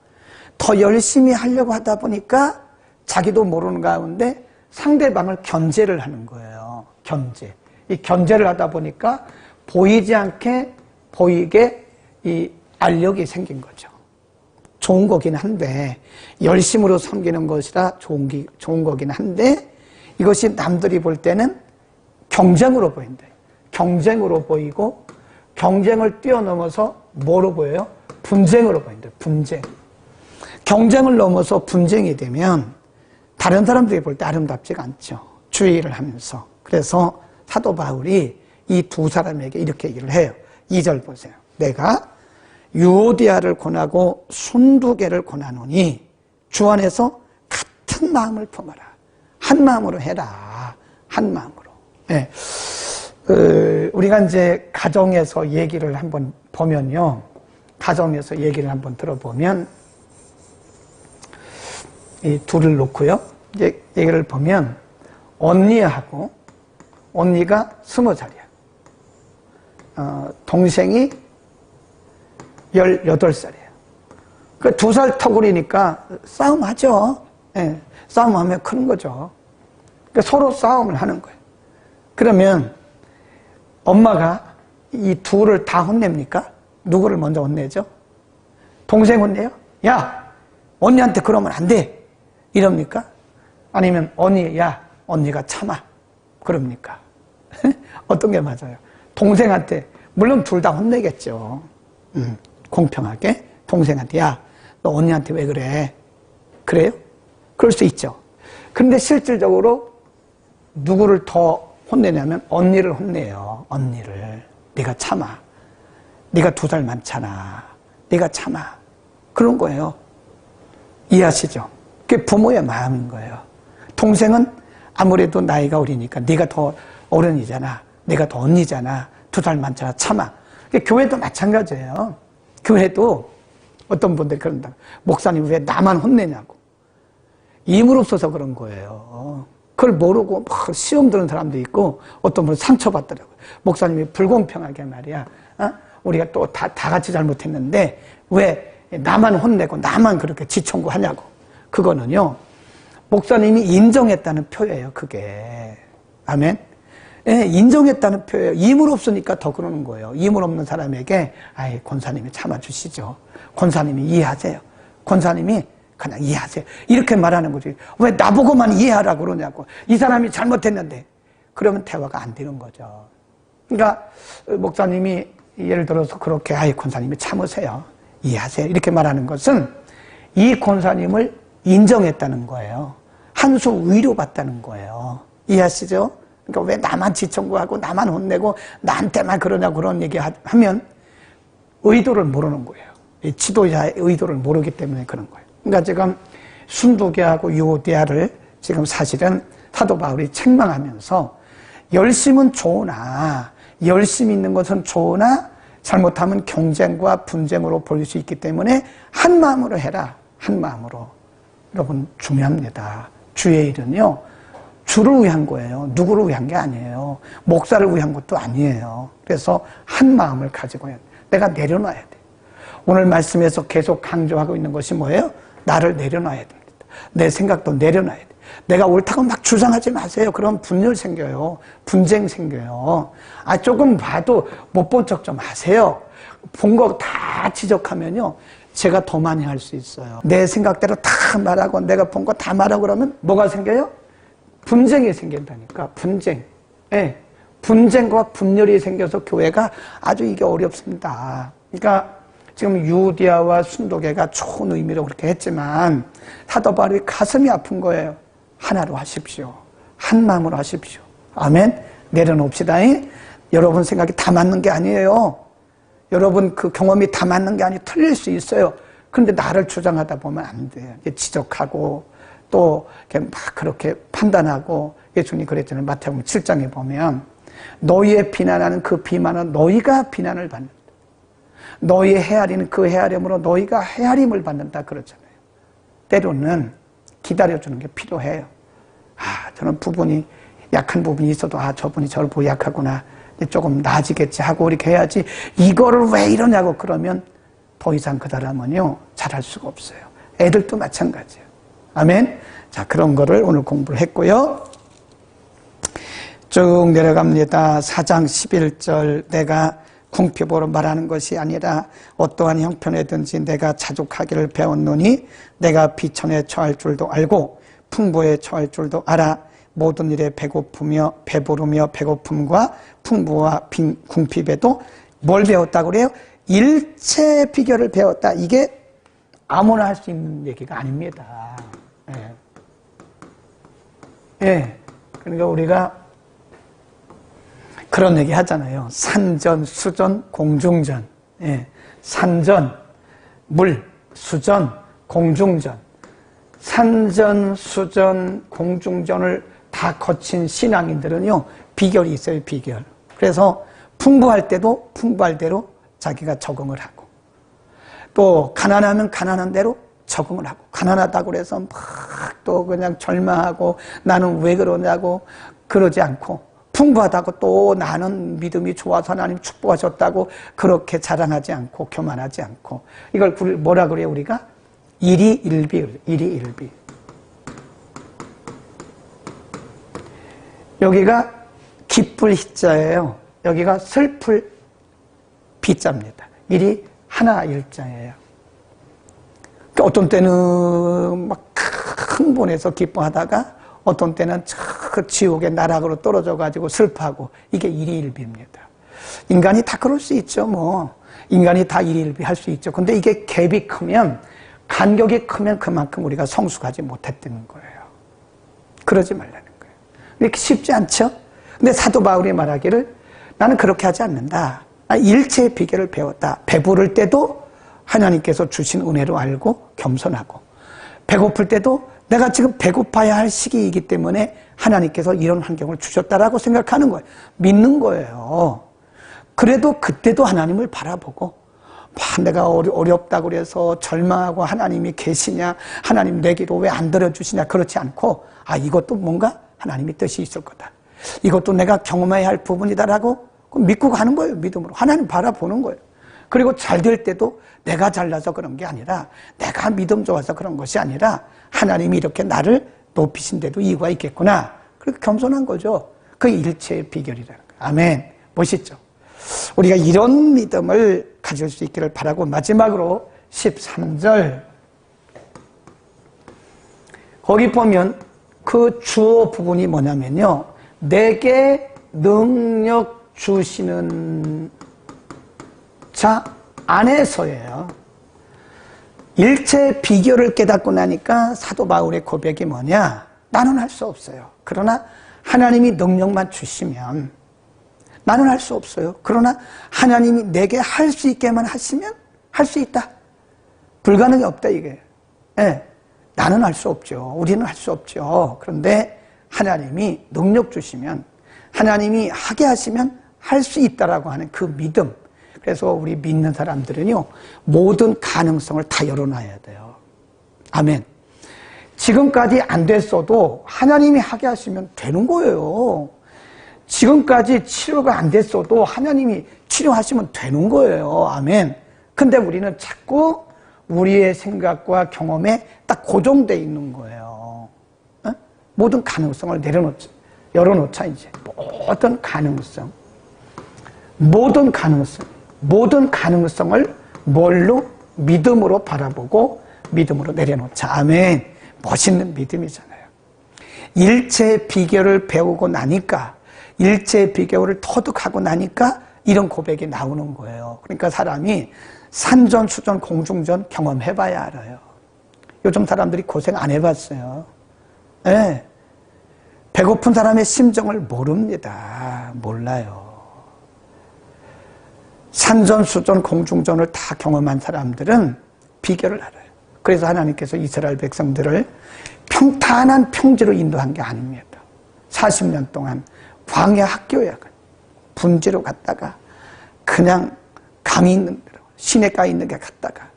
더 열심히 하려고 하다 보니까 자기도 모르는 가운데 상대방을 견제를 하는 거예요. 견제. 이 견제를 하다 보니까 보이지 않게 보이게 이 알력이 생긴 거죠. 좋은 거긴 한데, 열심으로 섬기는 것이라 좋은 거긴 한데, 이것이 남들이 볼 때는 경쟁으로 보인다. 경쟁으로 보이고, 경쟁을 뛰어넘어서 뭐로 보여요? 분쟁으로 보인다. 분쟁. 경쟁을 넘어서 분쟁이 되면 다른 사람들이 볼 때 아름답지가 않죠. 주의를 하면서. 그래서 사도 바울이 이 두 사람에게 이렇게 얘기를 해요. 2절 보세요. 내가 유오디아를 권하고 순두계를 권하노니 주 안에서 같은 마음을 품어라. 한 마음으로 해라. 한 마음으로. 네. 우리가 이제 가정에서 얘기를 한번 보면요. 가정에서 얘기를 한번 들어보면 이 둘을 놓고요. 이제 얘기를 보면 언니하고 언니가 20살이야. 동생이 18살이에요. 그 2살 터울이니까 싸움하죠. 예, 싸움하면 크는 거죠. 그러니까 서로 싸움을 하는 거예요. 그러면 엄마가 이 둘을 다 혼냅니까? 누구를 먼저 혼내죠? 동생 혼내요? 야, 언니한테 그러면 안 돼. 이럽니까? 아니면 언니가 참아. 그럽니까? 어떤 게 맞아요? 동생한테, 물론 둘 다 혼내겠죠. 공평하게. 동생한테, 야, 너 언니한테 왜 그래? 그래요? 그럴 수 있죠. 그런데 실질적으로 누구를 더 혼내냐면 언니를 혼내요. 언니를. 네가 참아. 네가 2살 많잖아. 네가 참아. 그런 거예요. 이해하시죠? 그게 부모의 마음인 거예요. 동생은 아무래도 나이가 어리니까 네가 더 어른이잖아. 네가 더 언니잖아. 2살 많잖아. 참아. 교회도 마찬가지예요. 교회도 어떤 분들이 그런다. 목사님 왜 나만 혼내냐고. 힘을 없어서 그런 거예요. 그걸 모르고 막 시험 드는 사람도 있고 어떤 분은 상처받더라고요. 목사님이 불공평하게 말이야. 우리가 또 다 같이 잘못했는데 왜 나만 혼내고 나만 그렇게 지청구하냐고. 그거는요. 목사님이 인정했다는 표예요. 그게. 아멘. 예, 인정했다는 표예요. 힘을 없으니까 더 그러는 거예요. 힘을 없는 사람에게 아이 권사님이 참아주시죠. 권사님이 이해하세요. 권사님이 그냥 이해하세요. 이렇게 말하는 거지. 왜 나보고만 이해하라고 그러냐고. 이 사람이 잘못했는데. 그러면 대화가 안 되는 거죠. 그러니까 목사님이 예를 들어서 그렇게 아이 권사님이 참으세요. 이해하세요. 이렇게 말하는 것은 이 권사님을 인정했다는 거예요. 한 수 위로받다는 거예요. 이해하시죠? 그러니까 왜 나만 지청구하고 나만 혼내고 나한테만 그러냐고 그런 얘기 하면 의도를 모르는 거예요. 이 지도자의 의도를 모르기 때문에 그런 거예요. 그러니까 지금 순두계하고 유오디아를 지금 사실은 사도 바울이 책망하면서 열심은 좋으나 열심히 있는 것은 좋으나 잘못하면 경쟁과 분쟁으로 볼 수 있기 때문에 한 마음으로 해라. 한 마음으로. 여러분 중요합니다. 주의 일은요. 주를 위한 거예요. 누구를 위한 게 아니에요. 목사를 위한 것도 아니에요. 그래서 한 마음을 가지고 해야 돼. 내가 내려놔야 돼. 오늘 말씀에서 계속 강조하고 있는 것이 뭐예요? 나를 내려놔야 됩니다. 내 생각도 내려놔야 돼. 내가 옳다고 막 주장하지 마세요. 그럼 분열 생겨요. 분쟁 생겨요. 조금 봐도 못 본 척 좀 하세요. 본 거 다 지적하면요. 제가 더 많이 할 수 있어요. 내 생각대로 다 말하고 내가 본 거 다 말하고 그러면 뭐가 생겨요? 분쟁이 생긴다니까. 분쟁. 예. 분쟁과 분열이 생겨서 교회가 아주 이게 어렵습니다. 그러니까 지금 유디아와 순도계가 좋은 의미로 그렇게 했지만 사도 바울이 가슴이 아픈 거예요. 하나로 하십시오. 한 마음으로 하십시오. 아멘. 내려놓읍시다. 여러분 생각이 다 맞는 게 아니에요. 여러분 그 경험이 다 맞는 게 아니에요. 틀릴 수 있어요. 그런데 나를 주장하다 보면 안 돼요. 지적하고 또 막 그렇게 판단하고 예수님이 그랬잖아요. 마태복음 7장에 보면 너희의 비난하는 그 비난은 너희가 비난을 받는다. 너희의 헤아리는 그 헤아림으로 너희가 헤아림을 받는다 그러잖아요. 때로는 기다려주는 게 필요해요. 저는 부분이 약한 부분이 있어도 저분이 저를 보고 약하구나. 조금 나아지겠지 하고 이렇게 해야지 이거를 왜 이러냐고 그러면 더 이상 그 사람은요 잘할 수가 없어요. 애들도 마찬가지예요. 아멘. 자, 그런 거를 오늘 공부를 했고요. 쭉 내려갑니다. 4장 11절 내가 궁핍으로 말하는 것이 아니라 어떠한 형편에든지 내가 자족하기를 배웠노니 내가 비천에 처할 줄도 알고 풍부에 처할 줄도 알아. 모든 일에 배고프며 배부르며 배고픔과 풍부와 궁핍에도 뭘 배웠다고 그래요? 일체 비결을 배웠다. 이게 아무나 할 수 있는 얘기가 아닙니다. 예. 그러니까 우리가 그런 얘기 하잖아요. 산전, 수전, 공중전. 예. 산전, 물, 수전, 공중전. 산전, 수전, 공중전을 다 거친 신앙인들은요, 비결이 있어요, 비결. 그래서 풍부할 때도 풍부할 대로 자기가 적응을 하고, 또 가난하면 가난한 대로 적응을 하고, 가난하다고 해서 막 또 그냥 절망하고 나는 왜 그러냐고 그러지 않고, 풍부하다고 또 나는 믿음이 좋아서 하나님 축복하셨다고 그렇게 자랑하지 않고 교만하지 않고, 이걸 뭐라 그래요 우리가? 일희일비. 일희일비. 여기가 기쁠 희자예요. 여기가 슬플 비자입니다. 일이 하나 일자예요. 그러니까 어떤 때는 막 흥분해서 기뻐하다가 어떤 때는 저 지옥의 나락으로 떨어져가지고 슬퍼하고, 이게 일희일비입니다. 인간이 다 그럴 수 있죠, 뭐. 인간이 다 일희일비 할 수 있죠. 근데 이게 갭이 크면, 간격이 크면 그만큼 우리가 성숙하지 못했다는 거예요. 그러지 말라는 거예요. 이렇게 쉽지 않죠? 근데 사도 바울이 말하기를 나는 그렇게 하지 않는다. 일체의 비결을 배웠다. 배부를 때도 하나님께서 주신 은혜로 알고 겸손하고, 배고플 때도 내가 지금 배고파야 할 시기이기 때문에 하나님께서 이런 환경을 주셨다라고 생각하는 거예요. 믿는 거예요. 그래도 그때도 하나님을 바라보고, 내가 어렵다고 그래서 절망하고 하나님이 계시냐, 하나님 내 기도 왜 안 들어주시냐, 그렇지 않고 이것도 뭔가 하나님의 뜻이 있을 거다, 이것도 내가 경험해야 할 부분이다라고 믿고 가는 거예요. 믿음으로 하나님 바라보는 거예요. 그리고 잘 될 때도 내가 잘나서 그런 게 아니라, 내가 믿음 좋아서 그런 것이 아니라 하나님이 이렇게 나를 높이신 데도 이유가 있겠구나, 그렇게 겸손한 거죠. 그게 일체의 비결이라는 거예요. 아멘. 멋있죠? 우리가 이런 믿음을 가질 수 있기를 바라고, 마지막으로 13절 거기 보면 그 주어 부분이 뭐냐면요, 내게 능력 주시는 자 안에서예요. 일체의 비결을 깨닫고 나니까 사도 바울의 고백이 뭐냐, 나는 할 수 없어요. 그러나 하나님이 능력만 주시면 나는 할 수 없어요. 그러나 하나님이 내게 할 수 있게만 하시면 할 수 있다. 불가능이 없다, 이게. 네, 나는 할 수 없죠. 우리는 할 수 없죠. 그런데 하나님이 능력 주시면, 하나님이 하게 하시면 할 수 있다라고 하는 그 믿음. 그래서 우리 믿는 사람들은요, 모든 가능성을 다 열어놔야 돼요. 아멘. 지금까지 안 됐어도 하나님이 하게 하시면 되는 거예요. 지금까지 치료가 안 됐어도 하나님이 치료하시면 되는 거예요. 아멘. 근데 우리는 자꾸 우리의 생각과 경험에 딱 고정되어 있는 거예요. 어? 모든 가능성을 열어놓자, 이제. 모든 가능성을 뭘로? 믿음으로 바라보고 믿음으로 내려놓자. 아멘. 멋있는 믿음이잖아요. 일체의 비결을 배우고 나니까, 일체의 비결을 터득하고 나니까 이런 고백이 나오는 거예요. 그러니까 사람이 산전수전 공중전 경험해봐야 알아요. 요즘 사람들이 고생 안 해봤어요. 네. 배고픈 사람의 심정을 모릅니다. 몰라요. 산전수전 공중전을 다 경험한 사람들은 비결을 알아요. 그래서 하나님께서 이스라엘 백성들을 평탄한 평지로 인도한 게 아닙니다. 40년 동안 광야 학교야, 분지로 갔다가 그냥 강이 있는 데로, 시냇가에 있는 데 갔다가,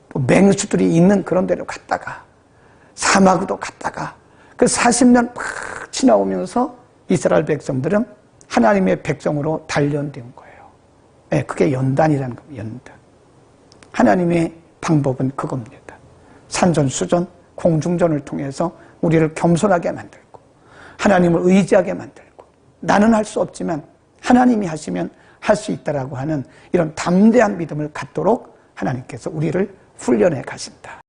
또 맹수들이 있는 그런 데로 갔다가, 사막으로 갔다가, 그 40년 막 지나오면서 이스라엘 백성들은 하나님의 백성으로 단련된 거예요. 네, 그게 연단이라는 겁니다. 연단. 하나님의 방법은 그겁니다. 산전수전, 공중전을 통해서 우리를 겸손하게 만들고, 하나님을 의지하게 만들고, 나는 할 수 없지만 하나님이 하시면 할 수 있다라고 하는 이런 담대한 믿음을 갖도록 하나님께서 우리를 훈련해 가신다.